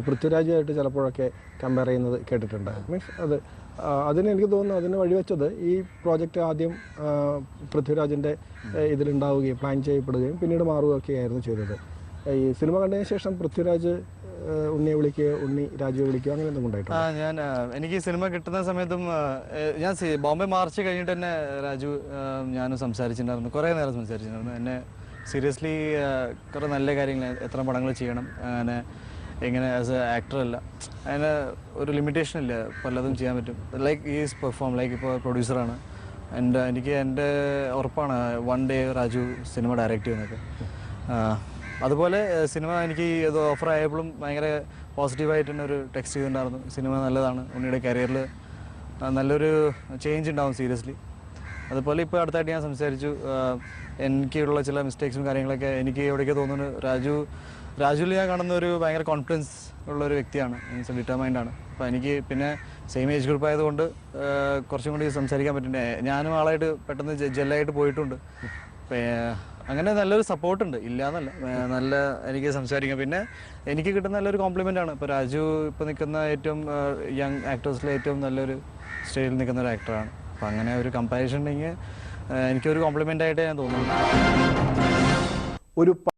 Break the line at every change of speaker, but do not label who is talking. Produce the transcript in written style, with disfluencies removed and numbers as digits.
പൃഥ്വിരാജുമായിട്ട് ചിലപ്പോഴൊക്കെ കമ്പയർ ചെയ്യുന്നത് കേട്ടിട്ടുണ്ട്. മീൻസ് അതിന് എനിക്ക് തോന്നുന്നു അതിന് വഴിവെച്ചത് ഈ പ്രോജക്റ്റ് ആദ്യം പൃഥ്വിരാജിൻ്റെ ഇതിലുണ്ടാവുകയും പ്ലാൻ ചെയ്യപ്പെടുകയും പിന്നീട് മാറുകയൊക്കെ ആയിരുന്നു ചെയ്തത്. ഈ സിനിമ കണ്ടതിന് ശേഷം പൃഥ്വിരാജ് ഉണ്ണിയെ വിളിക്കുകയോ ഉണ്ണി രാജുവെ വിളിക്കുകയോ അങ്ങനെ എന്തെങ്കിലും ഉണ്ടായിട്ടുണ്ട്?
എനിക്ക് സിനിമ കിട്ടുന്ന സമയത്തും ഞാൻ ബോംബെ മാർച്ച് കഴിഞ്ഞിട്ട് തന്നെ രാജു ഞാനും സംസാരിച്ചിട്ടുണ്ടായിരുന്നു, കുറേ നേരം സംസാരിച്ചിട്ടുണ്ടായിരുന്നു. എന്നെ സീരിയസ്ലി കുറേ നല്ല കാര്യങ്ങൾ, എത്ര പടങ്ങൾ ചെയ്യണം, അങ്ങനെ എങ്ങനെ ആസ് എ ആക്ടർ അല്ല, അതിന് ഒരു ലിമിറ്റേഷൻ ഇല്ല, പലതും ചെയ്യാൻ പറ്റും. ലൈക്ക് ഈസ് പെർഫോം ലൈക്ക് ഇപ്പോൾ പ്രൊഡ്യൂസറാണ്. എനിക്ക് എൻ്റെ ഉറപ്പാണ് one day Raju cinema direct ചെയ്യുന്നതൊക്കെ. അതുപോലെ സിനിമ എനിക്ക് ഇത് ഓഫർ ആയപ്പോഴും ഭയങ്കര പോസിറ്റീവായിട്ട് തന്നെ ഒരു ടെക്സ്റ്റ് ചെയ്തിട്ടുണ്ടായിരുന്നു. സിനിമ നല്ലതാണ്, ഉണ്ണിയുടെ കരിയറിൽ നല്ലൊരു ചേഞ്ച് ഉണ്ടാവും സീരിയസ്ലി. അതുപോലെ ഇപ്പോൾ അടുത്തായിട്ട് ഞാൻ സംസാരിച്ചു, എനിക്കുള്ള ചില മിസ്റ്റേക്സും കാര്യങ്ങളൊക്കെ എനിക്ക് എവിടേക്ക് തോന്നുന്നു രാജുവിൽ ഞാൻ കാണുന്ന ഒരു ഭയങ്കര കോൺഫിഡൻസ് ഉള്ളൊരു വ്യക്തിയാണ്, മീൻസ് ഡിറ്റർമൈൻഡ് ആണ്. അപ്പോൾ എനിക്ക് പിന്നെ സെയിം ഏജ് ഗ്രൂപ്പ് ആയതുകൊണ്ട് കുറച്ചും കൂടി സംസാരിക്കാൻ പറ്റുന്നുണ്ട്. ഞാനും ആളായിട്ട് പെട്ടെന്ന് ജെല്ലായിട്ട് പോയിട്ടുണ്ട്. അങ്ങനെ നല്ലൊരു സപ്പോർട്ടുണ്ട്, ഇല്ലയെന്നല്ല, നല്ല എനിക്ക് സംസാരിക്കാം. പിന്നെ എനിക്ക് കിട്ടുന്ന നല്ലൊരു കോംപ്ലിമെൻ്റ് ആണ്. ഇപ്പോൾ രാജു ഇപ്പോൾ നിൽക്കുന്ന ഏറ്റവും യങ് ആക്ടേഴ്സിലെ ഏറ്റവും നല്ലൊരു സ്റ്റേജിൽ നിൽക്കുന്ന ഒരു ആക്ടറാണ്. അപ്പോൾ അങ്ങനെ ഒരു കമ്പാരിസൺ ഉണ്ടെങ്കിൽ എനിക്കൊരു കോംപ്ലിമെൻ്റ് ആയിട്ട് ഞാൻ തോന്നുന്നു.